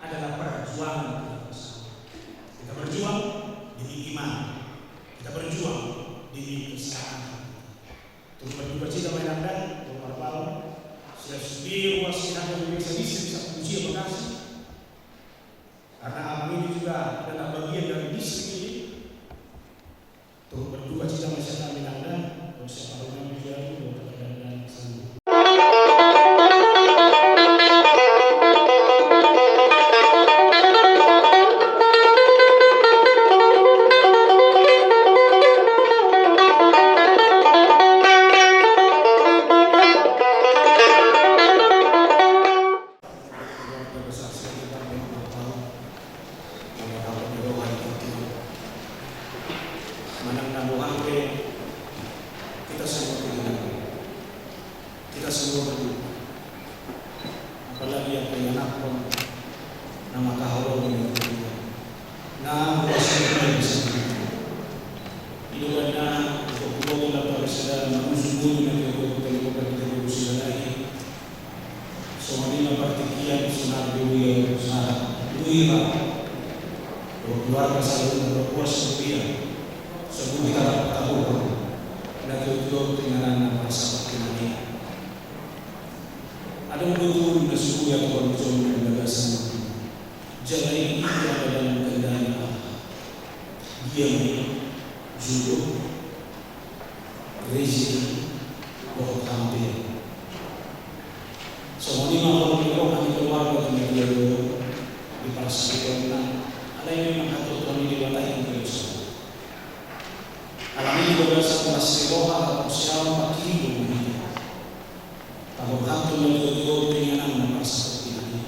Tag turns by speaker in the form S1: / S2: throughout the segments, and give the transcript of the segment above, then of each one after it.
S1: adalah perjuangan kita bersama. Kita berjuang demi iman, kita berjuang demi keselamatan. Turut berduka cita menandakan Bapak Paul siap sendiri ruas yang bisa puji bekasi. Karena abang ini juga adalah bagian dari distrik ini. Turut berduka cita masyarakat menandakan proses parlemen menjadi dan sembuh. Kita semua berdua, apalagi yang pengenapun nama kahoro ini berdua. Nah, berasal bisa hidupnya untuk kubur dapat bersedar menusuk dan juga kita berusaha lagi. Soalnya partikian senar dunia senar dunia keluarga selalu berpuas setia sebelum kita tahu dan tujuan dengan masa ini. Ada betul nasuku yang berjuang dengan bagasan. Jalan ini ada dalam kendali Allah. Dia judul rezeki bahwa tampil. Semuanya orang di keluarga dia di pasar ada yang mengatur kami di bawah yang terus. Alam ini berdasarkan sebuah atau siapa hidup ini. Kalau hantu menjadi dengan nama seperti ini.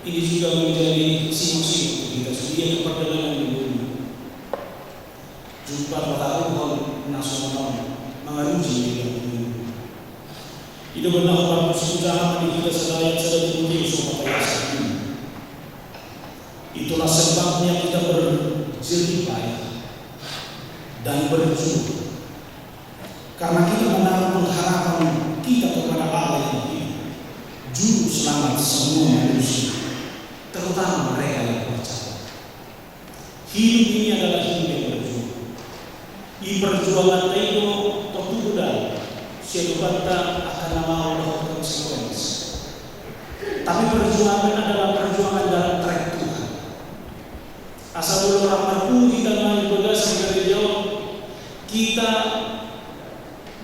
S1: Ini juga menjadi simbol kita sedia keperdalaan dunia. Jumpa pertarungan nasional mengaruhi dunia. Itu benar sudah di kita selain sedang diuji supaya sakit. Itulah sebabnya kita berjerih payah dan berjuang. Karena kita menaruh pengharapan kita kepada Allah yang hidup, juru selamat semua manusia, terutama mereka yang percaya. Hidup ini adalah hidup yang berjuang. Di perjuangan itu tertuda, siapa akan mau konsekuensi. Tapi perjuangan adalah perjuangan dalam trek Tuhan. Asal orang berpuji dan main berdasar dari Dia, kita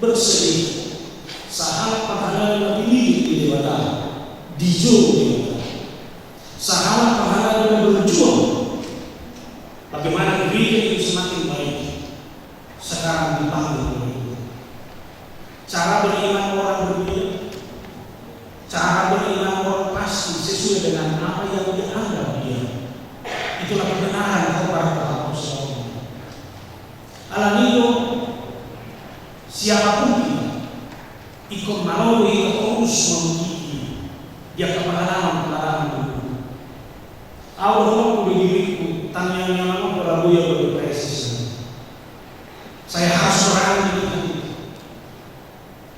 S1: bersedih sahabat pahala lebih milik di dewata dijo dewata sahabat pahala lebih berjuang bagaimana gereja itu semakin baik sekarang dipanggil cara beriman orang berbeda, cara beriman orang pasti sesuai dengan apa yang dianggap dia. Itulah kebenaran kepada Apostol. Alamido siapapun kita ikut melalui terus memiliki dia kepengalaman dulu. Allah berdiriku tanya yang nama Prabu yang berpresis. Saya harus berani itu.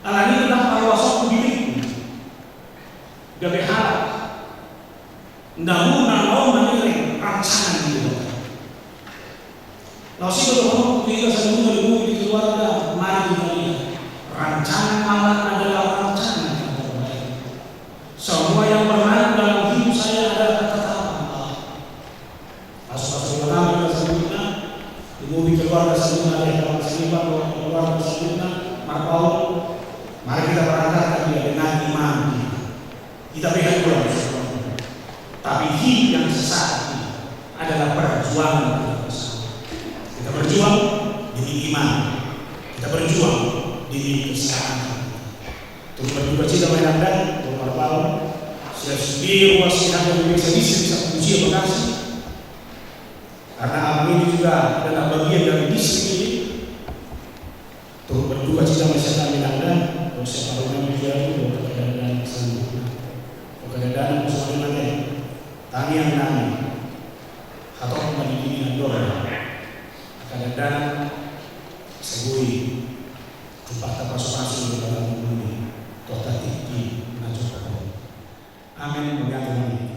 S1: Alani tentang perwasok diriku. Gak berharap. Namun mau menilai rancangan itu. Lalu sih kalau kita sebelum di keluarga mari kita lihat rancangan Allah adalah rancangan yang terbaik. Semua yang bermain dalam hidup saya adalah ketetapan Allah. Pas-pas kita sebelumnya ibu di keluarga sebelumnya ada yang selipan keluarga sebelumnya maka mari kita berangkat dia dengan iman kita berikan pulang. Tapi hidup yang sesat adalah perjuangan. Kita berjuang demi iman, kita berjuang demi keselamatan. Turut berduka cita menandakan Bapak Paul siap sendiri ruas yang bisa puji bekasi. Karena abang ini juga adalah bagian dari distrik ini. Turut berduka cita masyarakat menandakan proses parlemen menjadi dan sembuh. Pekerjaan bersama dengan tani yang nami atau kembali ini andor. Kadang-kadang segui tempat pasok-pasok di dalam bumi kota tinggi nasional. Amin. Berganti lagi.